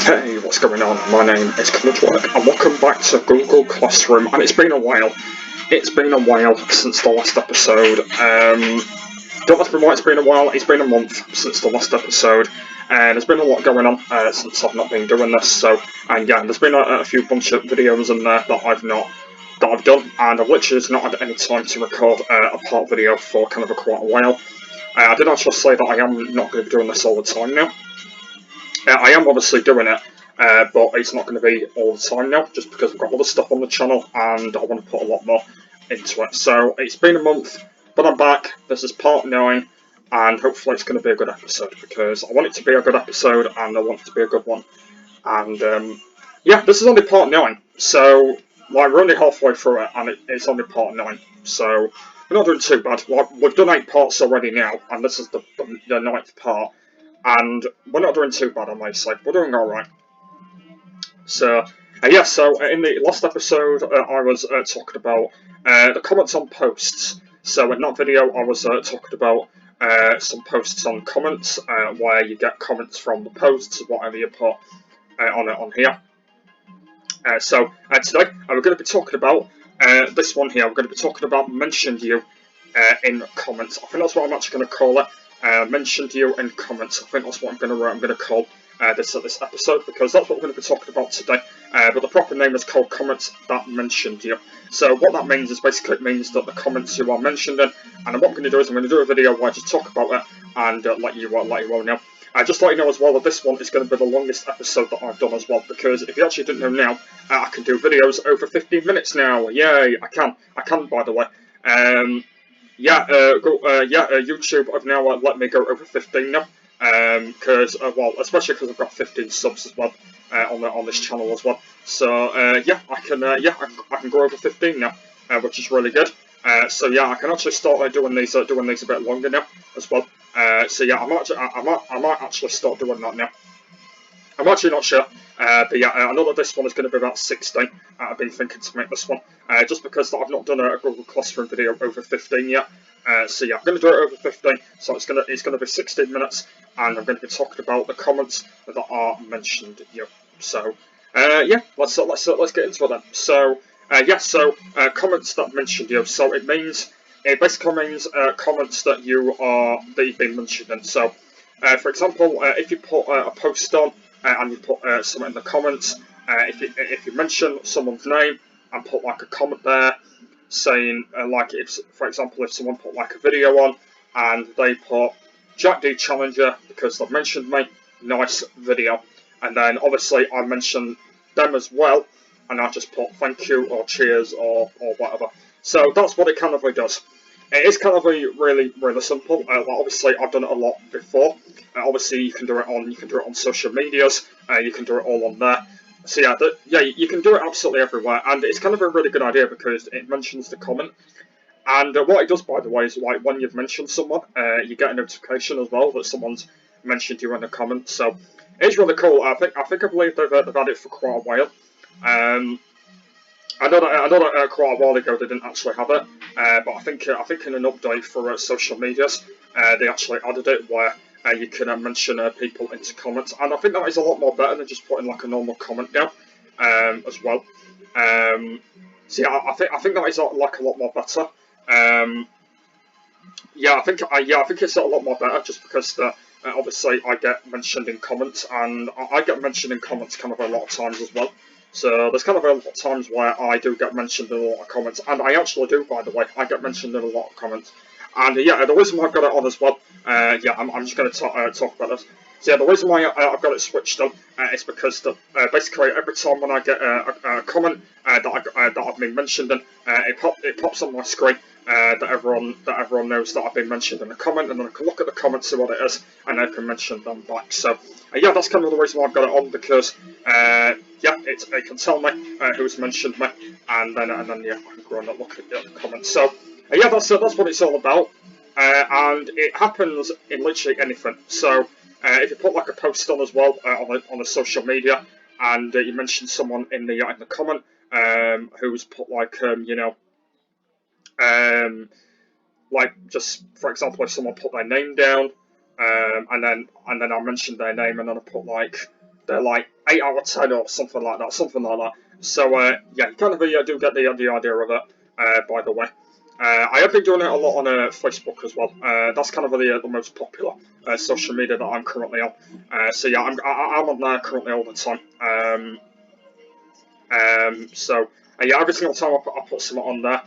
Hey, what's going on? My name is Commodwork and welcome back to Google Classroom. And it's been a while. It's been a while since the last episode. Don't ask me why it's been a while. It's been a month since the last episode. There's been a lot going on since I've not been doing this. So, and yeah, there's been a few bunch of videos in there that I've done, and I've literally just not had any time to record a part video for kind of quite a while. I did actually say that I am not going to be doing this all the time now. I am obviously doing it, but it's not going to be all the time now, just because I've got other stuff on the channel and I want to put a lot more into it. So it's been a month, but I'm back. This is part 9, and hopefully it's going to be a good episode, because I want it to be a good episode and I want it to be a good one. And yeah, this is only part 9, so like we're only halfway through it, and it's only part 9. So we're not doing too bad. Like, we've done 8 parts already now, and this is the 9th part. And we're not doing too bad, I might say. We're doing alright. So, yeah, so in the last episode, I was talking about the comments on posts. So in that video, I was talking about some posts on comments, where you get comments from the posts, whatever you put on here. So today, we're going to be talking about this one here. We're going to be talking about mentioned you in comments. I think that's what I'm actually going to call it. Mentioned you in comments. I think that's what I'm going to call this episode, because that's what we're going to be talking about today. But the proper name is called comments that mentioned you. So what that means is basically it means that the comments you are mentioned in, and what I'm going to do is I'm going to do a video where I just talk about it and let you all know. Just to let you know as well that this one is going to be the longest episode that I've done as well, because if you actually didn't know now, I can do videos over 15 minutes now. Yay, I can, by the way. YouTube have now let me go over 15 now, because well, especially because I've got 15 subs as well on this channel as well. So yeah, I can go over 15 now, which is really good. So yeah, I can actually start doing these a bit longer now as well. So yeah, I might actually start doing that now. I'm actually not sure, but yeah, I know that this one is going to be about 16. I've been thinking to make this one, just because I've not done a Google Classroom video over 15 yet. So yeah, I'm going to do it over 15. So it's going to be 16 minutes, and I'm going to be talking about the comments that are mentioned here. So yeah, let's get into it then. So comments that mentioned you. So it basically means comments that you've been mentioned in. So for example, if you put a post on, and you put something in the comments, if you mention someone's name and put like a comment there saying like, if for example, if someone put like a video on and they put Jack D Challenger because they've mentioned me, nice video, and then obviously I mention them as well, and I just put thank you or cheers or whatever. So that's what it kind of does. It is kind of really simple. Obviously, I've done it a lot before. Obviously, you can do it on social medias. You can do it all on there. So yeah, you can do it absolutely everywhere, and it's kind of a really good idea because it mentions the comment. And what it does, by the way, is like when you've mentioned someone, you get a notification as well that someone's mentioned you in a comment. So it's really cool. I believe they've had it for quite a while. I know that quite a while ago they didn't actually have it, but I think in an update for social medias, they actually added it where you can mention people into comments, and I think that is a lot more better than just putting like a normal comment down as well. So yeah, I think that is like a lot more better. I think it's a lot more better just because obviously I get mentioned in comments, and I get mentioned in comments kind of a lot of times as well. So there's kind of a lot of times where I do get mentioned in a lot of comments, and I actually do, by the way. I get mentioned in a lot of comments, and yeah, the reason why I've got it on as well. I'm just going to talk about this. So yeah, the reason why I've got it switched on is because basically every time when I get a comment that I've been mentioned in, it pops on my screen. That everyone knows that I've been mentioned in a comment, and then I can look at the comments, see what it is, and I can mention them back. So yeah, that's kind of the reason why I've got it on, because it can tell me who's mentioned me, and then I can go and look at the comments. So yeah, that's what it's all about, and it happens in literally anything. So if you put like a post on as well on a social media, and you mention someone in the comment who's put like like, just for example, if someone put their name down, and then I mentioned their name, and then I put like they're like 8 out of 10 or something like that, So yeah, you kind of do get the idea of it. By the way, I have been doing it a lot on Facebook as well. That's kind of the most popular social media that I'm currently on. So yeah, I'm on there currently all the time. So yeah, every single time I put someone on there,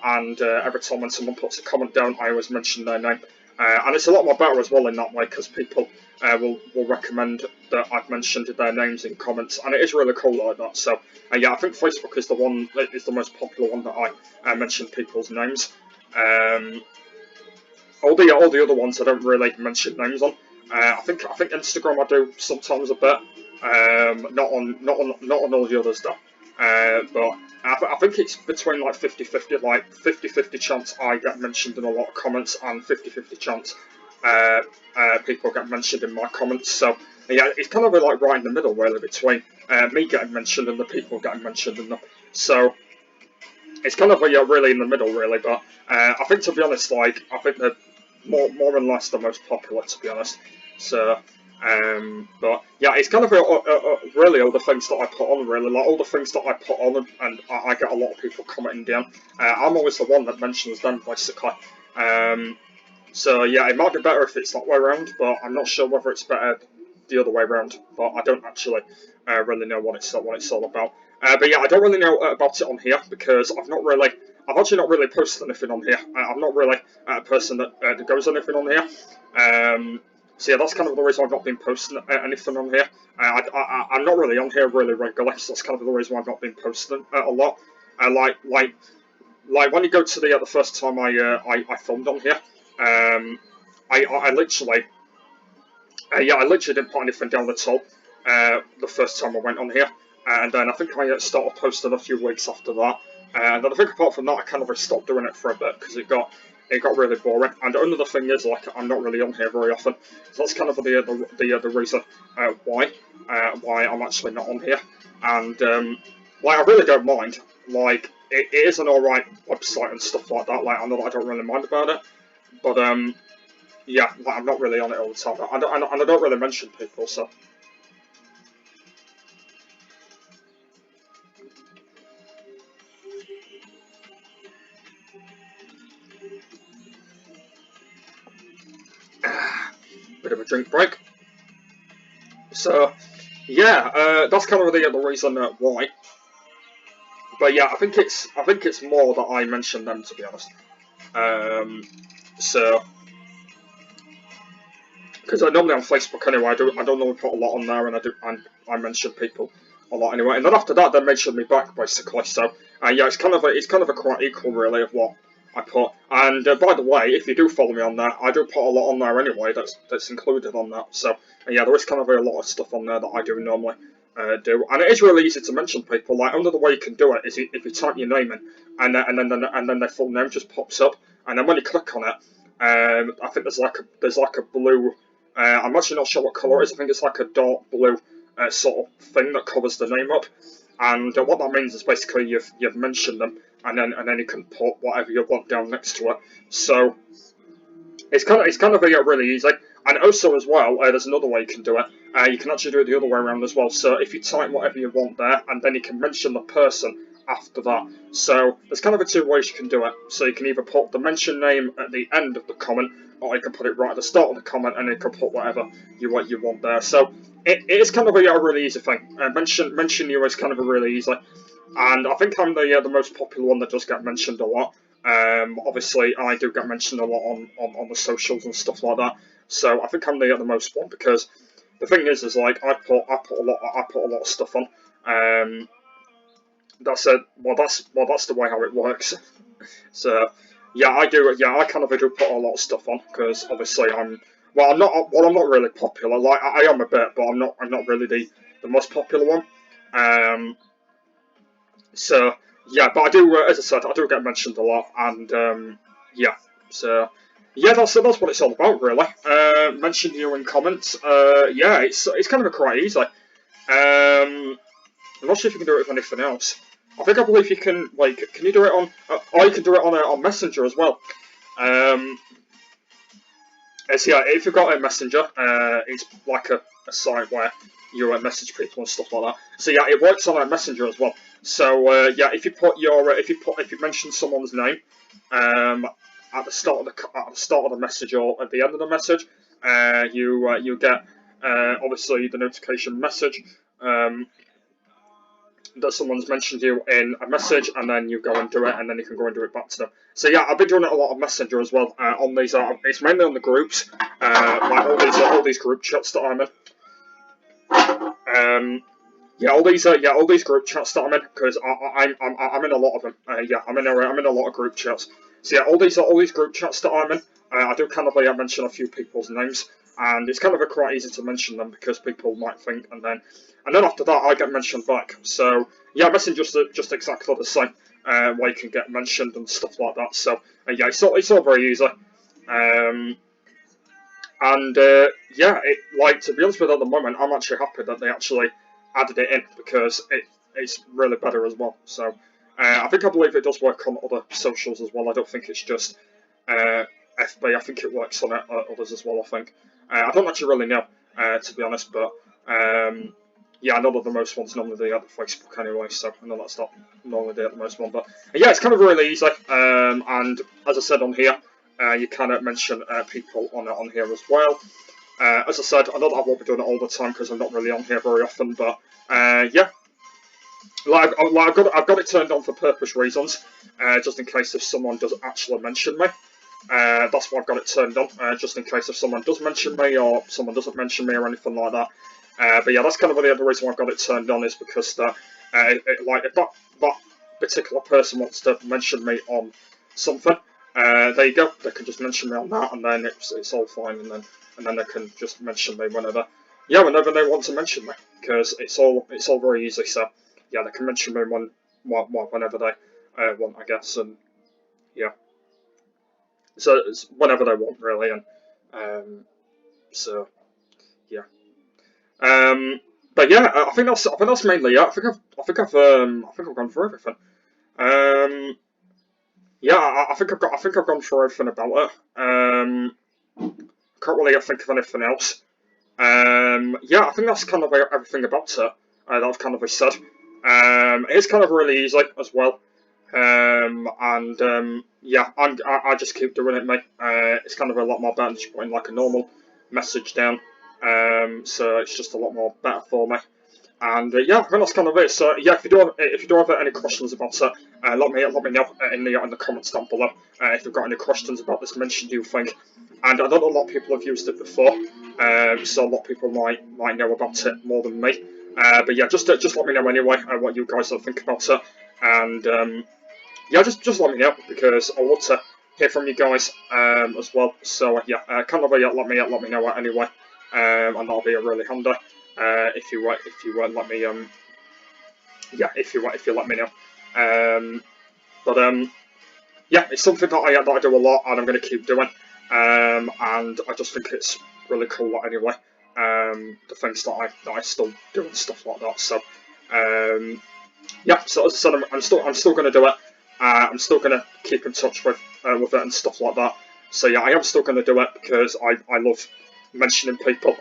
and every time when someone puts a comment down, I always mention their name. And it's a lot more better as well in that way because people will recommend that I've mentioned their names in comments, and it is really cool like that. So yeah, I think Facebook is the most popular one that I mention people's names. All the other ones I don't really mention names on. I think Instagram I do sometimes a bit. Not on all the others though. But I think it's between like 50-50, like 50-50 chance I get mentioned in a lot of comments and 50-50 chance people get mentioned in my comments. So yeah, it's kind of like right in the middle really between me getting mentioned and the people getting mentioned in them. So it's kind of really in the middle really. But I think to be honest, like I think they're more and less the most popular to be honest. So. But yeah, it's kind of really all the things that I put on, really, like all the things that I put on, and I get a lot of people commenting down. I'm always the one that mentions them, basically. So yeah, it might be better if it's that way around, but I'm not sure whether it's better the other way around. But I don't actually really know what it's all about. But yeah, I don't really know about it on here because I've actually not really posted anything on here. I'm not really a person that goes anything on here. So yeah, that's kind of the reason I've not been posting anything on here. I'm not really on here really regularly, so that's kind of the reason why I've not been posting a lot. Like when you go to the first time I filmed on here, I literally I literally didn't put anything down at all the first time I went on here, and then I think I started posting a few weeks after that, and then I think apart from that I kind of stopped doing it for a bit because it got really boring. And another thing is like I'm not really on here very often, so that's kind of the reason why I'm actually not on here. And like I really don't mind. Like it is an alright website and stuff like that. Like I know that I don't really mind about it, but yeah, like, I'm not really on it all the time. I don't really mention people, so. Bit of a drink break. So, yeah, that's kind of the reason why. But yeah, I think it's more that I mention them, to be honest. So, because normally on Facebook anyway, I don't normally put a lot on there, and I mention people a lot anyway. And then after that, they mention me back basically. So yeah, it's kind of a quite equal really of what I put. And by the way, if you do follow me on there, I do put a lot on there anyway. That's included on that. So yeah, there is kind of a lot of stuff on there that I do normally do, and it is really easy to mention people. Like another way you can do it is if you type your name in, and then their full name just pops up, and then when you click on it, I think there's like a blue. I'm actually not sure what colour it is. I think it's like a dark blue sort of thing that covers the name up. And what that means is basically you've mentioned them, and then you can put whatever you want down next to it. So it's kind of really easy. And also as well, there's another way you can do it. You can actually do it the other way around as well. So if you type whatever you want there, and then you can mention the person after that. So there's kind of two ways you can do it. So you can either put the mention name at the end of the comment, or you can put it right at the start of the comment, and you can put whatever you want there. So it is kind of a really easy thing. Mention you is kind of a really easy. And I think I'm the most popular one that does get mentioned a lot. Obviously, I do get mentioned a lot on the socials and stuff like that. So I think I'm the most one because the thing is like I put a lot of stuff on. That's it. Well, that's the way how it works. So yeah, I do. Yeah, I kind of do put a lot of stuff on because obviously I'm not really popular. Like I am a bit, but I'm not really the most popular one. So yeah, but I do, as I said, I do get mentioned a lot, and yeah, so yeah, that's what it's all about, really. Mention you in comments. Yeah, it's kind of quite easy. I'm not sure if you can do it with anything else. I believe you can. Like, can you do it on? Or you can do it on Messenger as well. So yeah, if you've got a messenger, it's like a site where you message people and stuff like that. So yeah, it works on a messenger as well. So yeah, if you put your if you mention someone's name at the start of the message or at the end of the message, you get obviously the notification message that someone's mentioned you in a message, and then you go and do it, and then you can go and do it back to them. So yeah, I've been doing it a lot of Messenger as well. On these, it's mainly on the groups, like all these group chats that I'm in. Yeah, all these group chats that I'm in, because I'm in a lot of them. Yeah, I'm in a lot of group chats. So yeah, all these group chats that I'm in, I do kind of mention a few people's names, and it's kind of quite easy to mention them because people might think, and then after that I get mentioned back. So yeah, Messenger's just exactly the same, where you can get mentioned and stuff like that. So yeah, it's all very easy. And yeah, like, to be honest with you, at the moment, I'm actually happy that they actually added it in, because it's really better as well. So I believe it does work on other socials as well. I don't think it's just FB. I think it works on others as well, I think. I don't actually really know, to be honest, but yeah, I know that the most ones normally they have Facebook anyway, so I know that's not normally the most one. But yeah, it's kind of really easy, and as I said on here, you can mention people on here as well. As I said, I know that I won't be doing it all the time because I'm not really on here very often, but yeah, I've got it turned on for purpose reasons, just in case if someone does actually mention me. That's why I've got it turned on, just in case if someone does mention me or someone doesn't mention me or anything like that. But yeah, that's kind of the other reason why I've got it turned on, is because that, like, if that particular person wants to mention me on something, there you go. They can just mention me on that, and then it's all fine, and then they can just mention me whenever they want to mention me, because it's all very easy. So yeah, they can mention me whenever they want, I guess, and yeah. So it's whenever they want, really, and so yeah. But yeah, I think that's mainly it. I think I've gone through everything. Yeah, I think I've gone through everything about it. Can't really think of anything else. Yeah, I think that's kind of everything about it that I've kind of said. It's kind of really easy as well. And yeah, I just keep doing it, mate. It's kind of a lot more better than just putting like a normal message down. So it's just a lot more better for me. And yeah, I think that's kind of it. So yeah, if you do have any questions about it, let me know in the comments down below. If you've got any questions about this mentioned you thing. And I know a lot of people have used it before, so a lot of people might know about it more than me. But yeah, just let me know anyway what you guys think about it. And yeah, just let me know, because I want to hear from you guys as well. So yeah, kind of let me know anyway, and that'll be really handy. If you let me yeah, if you let me know. But yeah, it's something that I do a lot, and I'm going to keep doing. And I just think it's really cool anyway. The things that I still do and stuff like that. So yeah, so as I said, I'm still going to do it. I'm still going to keep in touch with it and stuff like that. So yeah, I am still going to do it, because I love mentioning people.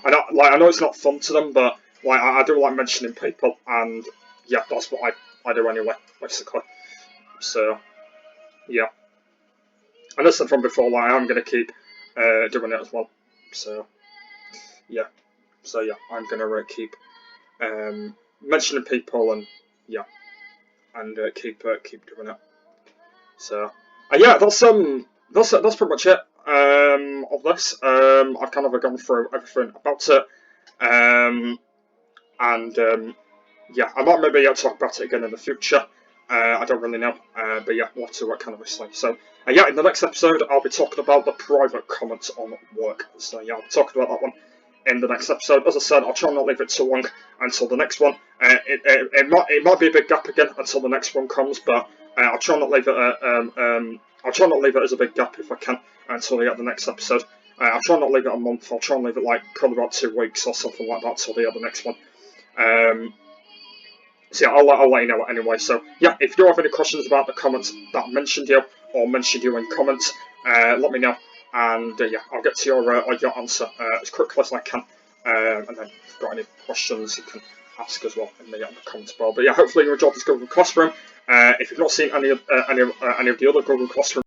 I know it's not fun to them, but like I do like mentioning people, and yeah, that's what I do anyway, basically. So yeah, and as I said from before, like, I'm going to keep doing it as well. So yeah, I'm going to keep mentioning people, and yeah, and keep doing it. So yeah, that's pretty much it of this. I've kind of gone through everything about it, and yeah, I might maybe talk about it again in the future. I don't really know, but yeah, we'll have to kind of say. So yeah, in the next episode, I'll be talking about the private comments on work. So yeah, I'll be talking about that one in the next episode. As I said, I'll try not to leave it too long until the next one. It might be a big gap again until the next one comes, but I'll try not to leave it. I'll try not to leave it as a big gap if I can until we get the next episode. I'll try not to leave it a month. I'll try and leave it like probably about 2 weeks or something like that till we get the next one. So yeah, I'll let you know anyway. So yeah, if you do have any questions about the comments that I mentioned you, or mentioned you in comments, let me know. and yeah, I'll get to your answer as quickly as I can. And then if you've got any questions, you can ask as well in the comments below. But yeah, hopefully you enjoyed this Google Classroom. If you've not seen any of the other Google Classroom